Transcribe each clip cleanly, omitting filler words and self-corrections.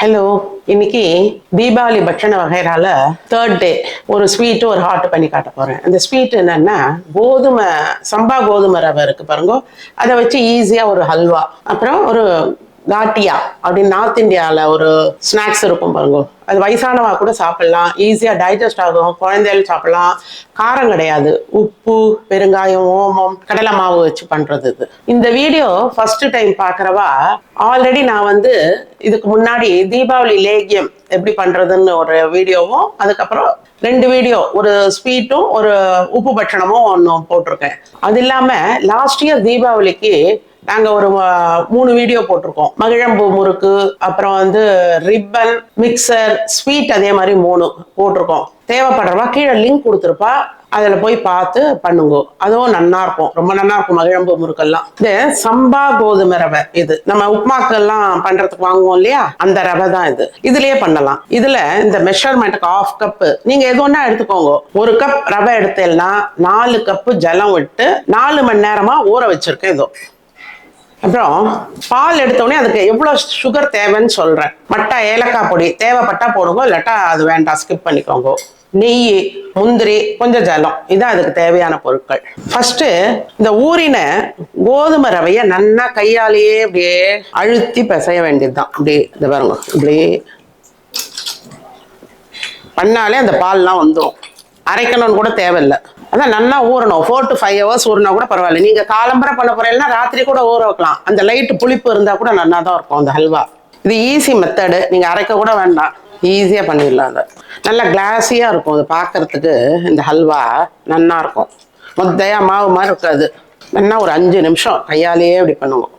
Hello, இன்னைக்கு Deepavali பட்சண வகைரால third day ஒரு sweet ஒரு ஹாட் பண்ணி காட்ட போறேன். அந்த ஸ்வீட் என்னன்னா சம்பா கோதுமை ரவை இருக்கு பாருங்க, அதை வச்சு ஈஸியா ஒரு ஹல்வா, அப்புறம் ஒரு காட்டியா அப்படின்னு நார்த் இந்தியாவில் ஒரு ஸ்நாக்ஸ் இருக்கும் பாருங்க, அது வயசானவா கூட சாப்பிடலாம், ஈஸியா டைஜஸ்ட் ஆகும், குழந்தைகள் சாப்பிடலாம், காரம் கிடையாது, உப்பு பெருங்காயம் ஓமம் கடலை மாவு வச்சு பண்றது இது. இந்த வீடியோ ஃபர்ஸ்ட் டைம் பாக்குறவா ஆல்ரெடி நான் இதுக்கு முன்னாடி தீபாவளி லேகியம் எப்படி பண்றதுன்னு ஒரு வீடியோவும், அதுக்கப்புறம் 2 வீடியோ, ஒரு ஸ்வீட்டும் ஒரு உப்பு பட்சணமும் ஒன்றும் போட்டிருக்கேன். அது இல்லாம லாஸ்ட் இயர் தீபாவளிக்கு நாங்க ஒரு 3 வீடியோ போட்டிருக்கோம். மகிழம்பூ முறுக்கு, அப்புறம் ரிப்பன் மிக்சர் ஸ்வீட், அதே மாதிரி 3 போட்டிருக்கோம். தேவைப்படுறவா கீழே லிங்க் கொடுத்துருப்பா, அதில் போய் பார்த்து பண்ணுங்க. அதுவும் நல்லா இருக்கும், ரொம்ப நல்லா இருக்கும் மகிழம்பு முறுக்கெல்லாம். இது சம்பா கோதுமை ரவை, இது நம்ம உப்புமாக்கெல்லாம் பண்றதுக்கு வாங்குவோம் இல்லையா, அந்த ரவை தான் இது. இதுலயே பண்ணலாம். இதுல இந்த மெஷர்மெண்ட்டுக்கு 1/2 கப் நீங்க எது ஒண்ணா எடுத்துக்கோங்க. 1 கப் ரவை எடுத்தேன்னா 4 கப்பு ஜலம் விட்டு 4 மணி நேரமா ஊற வச்சிருக்கேன். இதோ அப்புறம் பால் எடுத்தோடனே அதுக்கு எவ்வளவு சுகர் தேவைன்னு சொல்றேன். மட்டா ஏலக்காய் பொடி தேவைப்பட்டா போடுங்க, இல்லாட்டா அது வேண்டாம், ஸ்கிப் பண்ணிக்கோங்க. நெய், முந்திரி, கொஞ்சம் ஜலம், இதான் அதுக்கு தேவையான பொருட்கள். ஃபர்ஸ்ட் இந்த ஊறின கோதுமை ரவைய நல்லா கையாலேயே அப்படியே அழுத்தி பிசைய வேண்டியதுதான். அப்படியே இந்த பாருங்க, இப்படியே பண்ணாலே அந்த பால்லாம் வந்துடும். அரைக்கணும்னு கூட தேவையில்லை. அதான் நல்லா ஊறணும். 4 to 5 hours ஊறினா கூட பரவாயில்ல. நீங்க காலம்பரை பண்ண போறீங்கன்னா ராத்திரி கூட ஊற வைக்கலாம். அந்த லைட்டு புளிப்பு இருந்தா கூட நல்லா தான் இருக்கும் அந்த ஹல்வா. இது ஈஸி மெத்தடு, நீங்க அரைக்க கூட வேண்டாம், ஈஸியா பண்ணிடலாம். அதை நல்லா கிளாஸியா இருக்கும், அது பார்க்கறதுக்கு இந்த ஹல்வா நல்லா இருக்கும். மொத்தையா மாவு மாதிரி இருக்காது. நல்லா ஒரு 5 நிமிஷம் கையாலேயே இப்படி பண்ணுவோம்.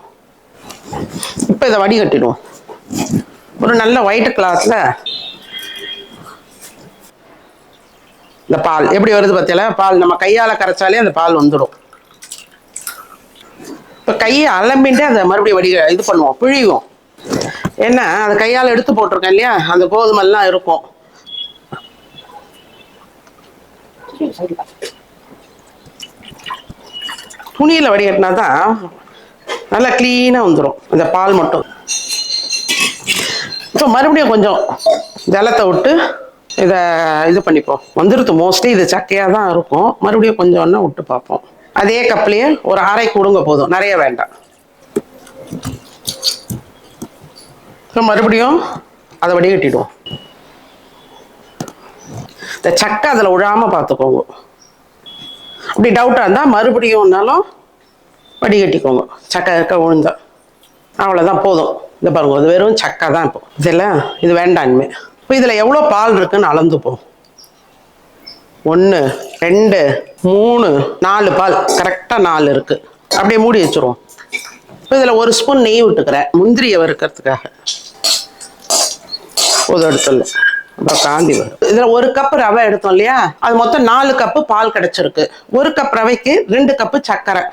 இப்போ இதை வடிகட்டிடுவோம். ஒரு நல்ல ஒயிட் கிளாத்ல இந்த பால் எப்படி வருது பார்த்தீங்களா, பால் நம்ம கையால கரைச்சாலே அந்த பால் வந்துடும். இப்போ கையை அலம்பிட்டு அதை மறுபடியும் இது பண்ணுவோம், பிழிவோம். ஏன்னா அது கையால் எடுத்து போட்டிருக்கேன் இல்லையா, அந்த கோதுமைலாம் இருக்கும். துணியில வடிகட்டினா தான் நல்லா கிளீனா வந்துடும் அந்த பால் மட்டும். இப்போ மறுபடியும் கொஞ்சம் ஜலத்தை விட்டு இதை இது பண்ணிப்போம். வந்துருது மோஸ்ட்லி, இது சக்கையாக தான் இருக்கும். மறுபடியும் கொஞ்சம் விட்டு பார்ப்போம். அதே கப்லேயே ஒரு அரை கொடுங்க போதும், நிறைய வேண்டாம். மறுபடியும் அதை வடிகட்டிடுவோம். இந்த சக்கை அதில் விழாம பார்த்துக்கோங்க. அப்படி டவுட்டாக இருந்தால் மறுபடியும்னாலும் வடிகட்டிக்கோங்க. சக்கை இருக்க விழுந்தா அவ்வளோதான், போதும். இந்த பாருங்க, இது வெறும் சக்கை தான். இப்போ இதெல்லாம் இது வேண்டாம் இனிமே. இப்போ இதில் எவ்வளோ பால் இருக்குன்னு அளந்துப்போம். 1 2 3 4 பால், கரெக்டாக 4 இருக்கு. அப்படியே மூடி வச்சிருவோம். இப்போ இதில் 1 ஸ்பூன் நெய் விட்டுக்கிறேன், முந்திரியை வறுக்கிறதுக்காக. ஒரு இடத்துல அப்புறம் காந்தி வரும். இதில் 1 கப் ரவை எடுத்தோம் இல்லையா, அது மொத்தம் 4 கப்பு பால் கிடைச்சிருக்கு. 1 கப் ரவைக்கு 2 கப்பு சர்க்கரை.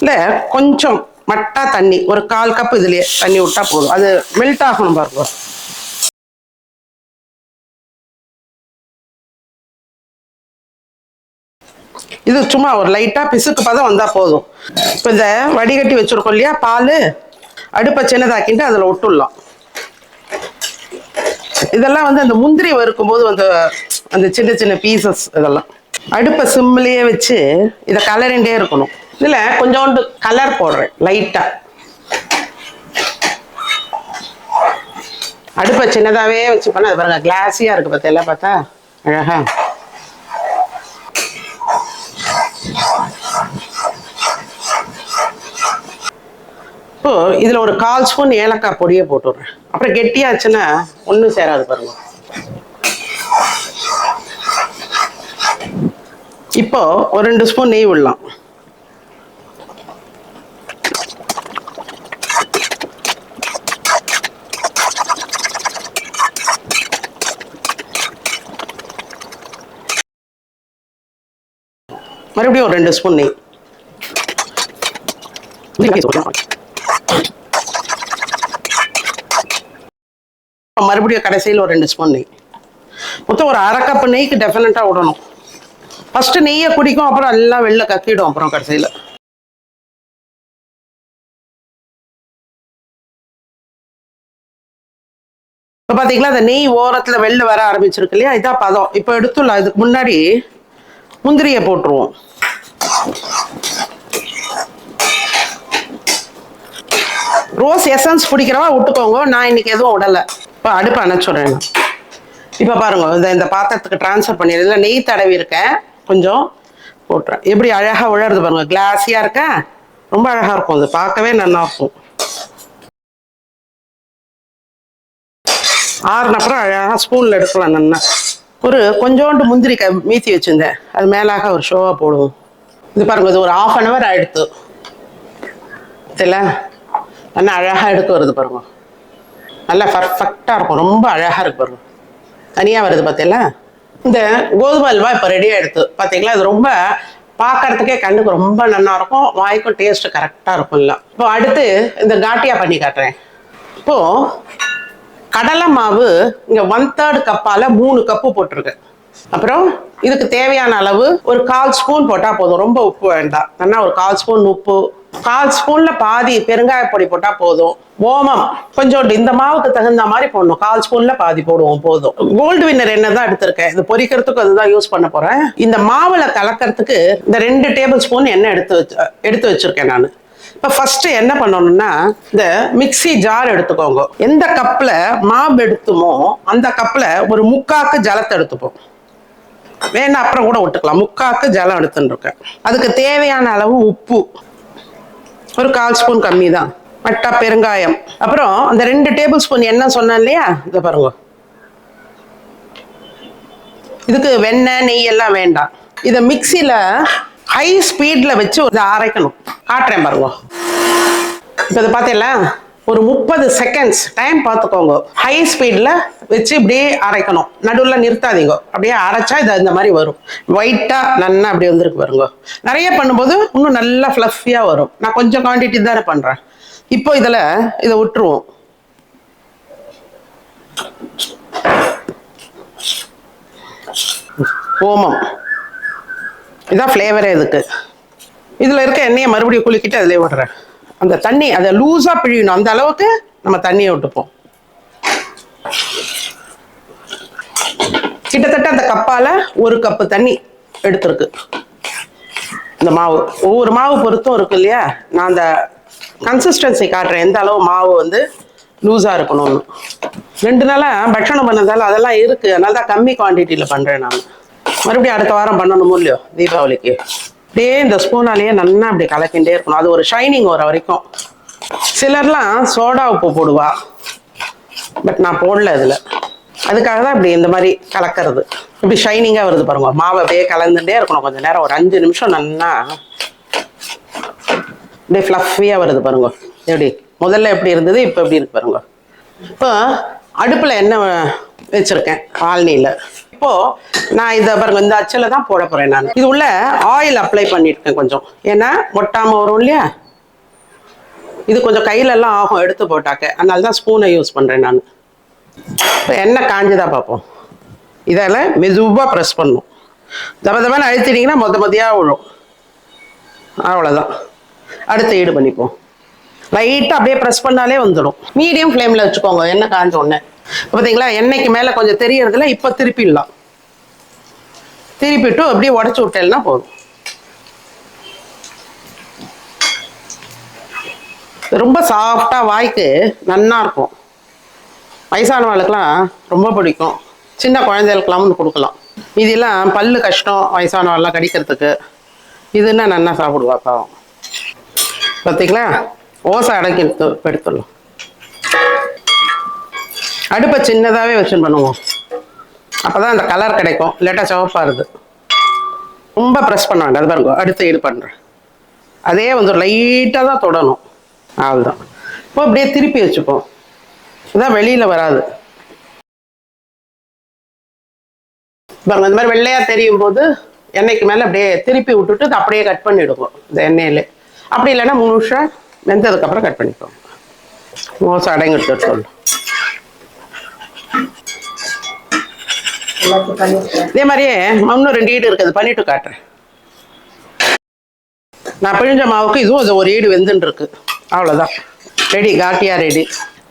இல்லை கொஞ்சம் மட்டா தண்ணி, ஒரு 1/4 கப் இதுலயே தண்ணி விட்டா போதும். அது மெல்ட் ஆகணும் பாருங்க. இது சும்மா ஒரு லைட்டா பிசுக்கு பதம் வந்தா போதும். இப்போ இந்த வடிகட்டி வச்சிருக்கோம் இல்லையா பால், அடுப்பை சின்னதாக்கிட்டு அதில் விட்டுடலாம். இதெல்லாம் அந்த முந்திரி வறுக்கும் போது அந்த சின்ன சின்ன பீசஸ், இதெல்லாம் அடுப்பை சிம்லேயே வச்சு இதை கலரிண்டே இருக்கணும். இதுல கொஞ்சோண்டு கலர் போடுறேன் லைட்டா. அடுப்பை சின்னதாவே வச்சு பண்ண அது பாருங்க, கிளாஸியா இருக்கு பார்த்தா, எல்லாம் பார்த்தா அழகா. இப்போ இதுல ஒரு 1/4 ஸ்பூன் ஏலக்காய் பொடியை போட்டுடுறேன். அப்புறம் கெட்டியாச்சுன்னா ஒன்றும் சேராது பாருங்க. இப்போ ஒரு 2 ஸ்பூன் நெய் விடலாம். மறுபடியும் ஒரு 2 ஸ்பூன் நெய். மறுபடியும் கடைசியில் ஒரு 2 ஸ்பூன் நெய். மொத்தம் ஒரு 1/2 கப் நெய்க்கு டெஃபினட்டா விடணும். ஃபர்ஸ்ட் நெய்யை குடிக்கும், அப்புறம் எல்லாம் வெளில கக்கிடும் அப்புறம் கடைசியில். இப்போ பார்த்தீங்களா அந்த நெய் ஓரத்தில் வெளில வர ஆரம்பிச்சிருக்கு இல்லையா, இதான் பதம். இப்போ எடுத்துடலாம். இதுக்கு முன்னாடி முந்திரியை போட்டுருவோம். ரோஸ் எசன்ஸ் பிடிக்கிறவா விட்டுக்கோங்க, நான் இன்னைக்கு எதுவும் விடலை. இப்போ அடுப்பு அணைச்சுடுறேன். இப்போ பாருங்க, இந்த பாத்திரத்துக்கு டிரான்ஸ்ஃபர் பண்ணிடுறதுல நெய் தடவி இருக்கேன், கொஞ்சம் போட்டுறேன். எப்படி அழகாக உழறது பாருங்க, கிளாஸியாக இருக்க, ரொம்ப அழகாக இருக்கும். அது பார்க்கவே நல்லா இருக்கும். ஆறுன அப்புறம் அழகாக ஸ்பூனில் எடுக்கலாம். நல்லா ஒரு கொஞ்சோண்டு முந்திரி மீத்தி வச்சுருந்தேன், அது மேலாக ஒரு ஷோவாக போடுவோம். இது பாருங்க, இது ஒரு 1/2 hour ஆகிடுத்து. இதில் நல்லா அழகாக எடுக்க வருது பாருங்க, நல்லா பர்ஃபெக்டாக இருக்கும். ரொம்ப அழகாக இருக்கு பாருங்க, தனியாக வருது. பார்த்தீங்களா, இந்த கோதுமை அல்வா இப்போ ரெடியாக எடுத்து பார்த்தீங்களா, இது ரொம்ப பார்க்கறதுக்கே கண்ணுக்கு ரொம்ப நல்லா இருக்கும், வாய்க்கும் டேஸ்ட்டு கரெக்டாக இருக்கும். இல்லை இப்போ அடுத்து இந்த காட்டியாக பண்ணி காட்டுறேன். இப்போது கடலை மாவு இங்கே 1/3 கப்பால் 3 கப்பு போட்டிருக்கேன். அப்புறம் இதுக்கு தேவையான அளவு ஒரு 1/4 ஸ்பூன் போட்டால் போதும், ரொம்ப உப்பு வேண்டாம். நல்லா ஒரு 1/4 ஸ்பூன் உப்பு, 1/4 ஸ்பூன்ல பாதி பெருங்காய பொடி போட்டால் போதும். ஓமம் கொஞ்சோண்டு இந்த மாவுக்கு தகுந்த மாதிரி போடணும், 1/4 ஸ்பூன்ல பாதி போடுவோம் போதும். கோல்டு வின்னர் எண்ணெய் தான் எடுத்திருக்கேன், இது பொரிக்கிறதுக்கு அதுதான் யூஸ் பண்ண போறேன். இந்த மாவுல கலக்கிறதுக்கு இந்த 2 டேபிள் ஸ்பூன் எண்ணெய் எடுத்து வச்சிருக்கேன் நான். இப்போ ஃபர்ஸ்ட் என்ன பண்ணணும்னா, இந்த மிக்சி ஜார் எடுத்துக்கோங்க. எந்த கப்பில் மாவு எடுத்துமோ அந்த கப்பில் ஒரு 3/4 ஜலத்தை எடுத்துப்போம். வேணா அப்புறம் கூட விட்டுக்கலாம். 3/4 ஜலம் எடுத்துருக்கேன். அதுக்கு தேவையான அளவு உப்பு ஒரு 1/4 ஸ்பூன் கம்மி தான். மட்டா பெருங்காயம், அப்புறம் அந்த 2 டேபிள் ஸ்பூன் எண்ணெய் சொன்னேன் இல்லையா, இதை பாருங்க. இதுக்கு வெண்ணெய் நெய் எல்லாம் வேண்டாம். இதை மிக்சியில் ஹை ஸ்பீடில் வச்சு இதை அரைக்கணும். காட்டுறேன் பாருங்க. இப்போ இதை பார்த்தீங்களா, ஒரு 30 செகண்ட்ஸ் டைம் பார்த்துக்கோங்க. ஹை ஸ்பீடில் வச்சு இப்படியே அரைக்கணும், நடுவில் நிறுத்தாதீங்க. அப்படியே அரைச்சா இது இந்த மாதிரி வரும், ஒயிட்டாக நல்லா அப்படி வந்துருக்கு பாருங்க. நிறைய பண்ணும்போது இன்னும் நல்லா ஃப்ளஃபியாக வரும். நான் கொஞ்சம் குவான்டிட்டி தானே பண்ணுறேன். இப்போ இதில் இதை விட்டுருவோம். ஓமம் இதான் ஃப்ளேவரே இதுக்கு. இதில் இருக்க எண்ணெயை மறுபடியும் குளிக்கிட்டு அதிலே விடுறேன். அந்த தண்ணி அதை லூஸாக பிழியணும், அந்த அளவுக்கு நம்ம தண்ணியை விட்டுப்போம். கிட்டத்தட்ட அந்த கப்பால் 1 கப்பு தண்ணி எடுத்துருக்கு. இந்த மாவு ஒவ்வொரு மாவு பொறுத்தும் இருக்கு இல்லையா, நான் அந்த கன்சிஸ்டன்சி காட்டுறேன், எந்த அளவு மாவு வந்து லூஸாக இருக்கணும்னு. 2 நாளாக பட்சணம் பண்ணதால அதெல்லாம் இருக்குது, அதனால தான் கம்மி குவான்டிட்டியில் பண்ணுறேன் நான். மறுபடியும் அடுத்த வாரம் பண்ணணுமோ இல்லையோ தீபாவளிக்கு. அப்படியே இந்த ஸ்பூனாலேயே நல்லா அப்படி கலக்கின்றே இருக்கணும், அது ஒரு ஷைனிங் வர வரைக்கும். சிலர்லாம் சோடா உப்பு போடுவா, பட் நான் போடல இதில். அதுக்காக தான் இப்படி இந்த மாதிரி கலக்கிறது. இப்படி ஷைனிங்காக வருது பாருங்க. மாவை அப்படியே கலந்துட்டே இருக்கணும் கொஞ்சம் நேரம், ஒரு 5 நிமிஷம் நல்லா அப்படியே ஃப்ளஃபியாக வருது பாருங்க. எப்படி முதல்ல எப்படி இருந்தது, இப்போ எப்படி இருக்கு பாருங்க. இப்போ அடுப்பில் எண்ணெய் வச்சுருக்கேன் ஆல்னியில். இப்போது நான் இதை பாருங்க, இந்த அச்சில் தான் போட போகிறேன் நான். இது உள்ள ஆயில் அப்ளை பண்ணியிருக்கேன் கொஞ்சம், ஏன்னா ஒட்டாமல் வரும் இல்லையா. இது கொஞ்சம் கையிலெல்லாம் ஆகும் எடுத்து போட்டாக்க, அதனால தான் ஸ்பூனை யூஸ் பண்ணுறேன் நான். இப்போ எண்ணெய் காஞ்சுதான் பார்ப்போம். இதில் மெதுவாக ப்ரெஸ் பண்ணணும். தபதபான்னு அழுத்திட்டிங்கன்னா மொதயாக விழும். அவ்வளோதான். அடுத்து ஈடு பண்ணிப்போம். லைட்டாக அப்படியே ப்ரெஸ் பண்ணாலே வந்துடும். மீடியம் ஃப்ளேமில் வச்சுக்கோங்க எண்ணெய் காஞ்ச உடனே. பார்த்தீங்களா, எண்ணெய்க்கு மேலே கொஞ்சம் தெரியறதுல இப்போ திருப்பிடலாம். திருப்பிட்டு அப்படியே உடச்சி விட்டேன்னா போதும். ரொம்ப சாஃப்டாக வாய்க்கு நல்லா இருக்கும். வயசானவர்களுக்கெல்லாம் ரொம்ப பிடிக்கும், சின்ன குழந்தைகளுக்கெல்லாம் கொடுக்கலாம். இதெல்லாம் பல்லு கஷ்டம் வயசானவெல்லாம் கடிக்கிறதுக்கு, இதுன்னா நல்லா சாப்பிடுவா பாவம். பார்த்தீங்களா, ஓசை அடக்கி எடுத்துடலாம். அடுப்பை சின்னதாகவே வச்சுன்னு பண்ணுவோம், அப்போ தான் அந்த கலர் கிடைக்கும், இல்லாட்டா சிவப்பாக இருக்குது. ரொம்ப ப்ரெஸ் பண்ண வேண்டாம். அது பாருங்க, அடுத்து இது பண்ணுறேன். அதே வந்து லைட்டாக தான் தொடணும், அவ்வளோதான். இப்போ அப்படியே திருப்பி வச்சுப்போம், இதான் வெளியில் வராது பாருங்க. இந்த மாதிரி வெள்ளையாக தெரியும் போது எண்ணெய்க்கு மேலே அப்படியே திருப்பி விட்டுட்டு அதை அப்படியே கட் பண்ணிவிடுவோம் இந்த எண்ணெயிலே. அப்படி இல்லைன்னா 3 நிமிஷம் வெந்ததுக்கப்புறம் கட் பண்ணிப்போம். மோசம் அடங்கிட்டு சொல்லணும். இதே மாதிரியே இன்னும் 2 ஈடு இருக்குது, பண்ணிட்டு காட்டுறேன். நான் பிழிஞ்ச மாவுக்கு இதுவும் அது ஒரு ஈடு வெந்துன்னு இருக்கு. அவ்வளோதான், ரெடி, காட்டியாக ரெடி.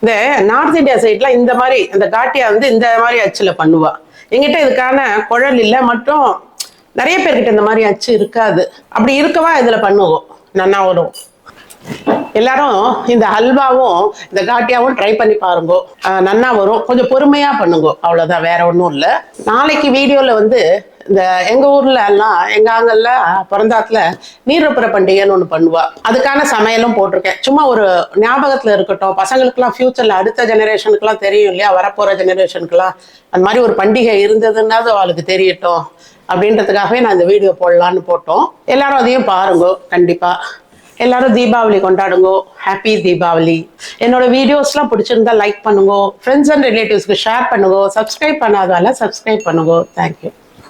இந்த நார்த் இந்தியா சைட்ல இந்த மாதிரி இந்த காட்டியா வந்து இந்த மாதிரி அச்சுல பண்ணுவா. எங்கிட்ட இதுக்கான குழல் இல்லை மற்றும் நிறைய பேர்கிட்ட இந்த மாதிரி அச்சு இருக்காது. அப்படி இருக்கவா இதுல பண்ணுவோம், நல்லா வரும். எல்லாரும் இந்த ஹல்வாவும் இந்த காட்டியாவும் ட்ரை பண்ணி பாருங்க, நன்னா வரும். கொஞ்சம் பொறுமையா பண்ணுங்க, அவ்வளவுதான், வேற ஒன்றும் இல்லை. நாளைக்கு வீடியோல வந்து இந்த எங்க ஊர்ல எல்லாம் எங்க ஆங்கல்ல பிறந்தாத்துல நீரப்புற பண்டிகைன்னு ஒண்ணு பண்ணுவா. அதுக்கான சமையலும் போட்டிருக்கேன். சும்மா ஒரு ஞாபகத்துல இருக்கட்டும், பசங்களுக்குலாம் ஃபியூச்சர்ல அடுத்த ஜெனரேஷனுக்குலாம் தெரியும் இல்லையா, வரப்போற ஜெனரேஷனுக்குலாம் அந்த மாதிரி ஒரு பண்டிகை இருந்ததுன்னாது அவளுக்கு தெரியட்டும் அப்படின்றதுக்காகவே நான் இந்த வீடியோ போடலான்னு போட்டோம். எல்லாரும் அதையும் பாருங்க கண்டிப்பா. எல்லாரும் தீபாவளி கொண்டாடுங்க. ஹாப்பி தீபாவளி. என்னோட வீடியோஸ்லாம் பிடிச்சிருந்தா லைக் பண்ணுங்க, ஃப்ரெண்ட்ஸ் அண்ட் ரிலேட்டிவ்ஸ்க்கு ஷேர் பண்ணுங்க, சப்ஸ்கிரைப் பண்ணாதால சப்ஸ்கிரைப் பண்ணுங்க. தேங்க்யூ.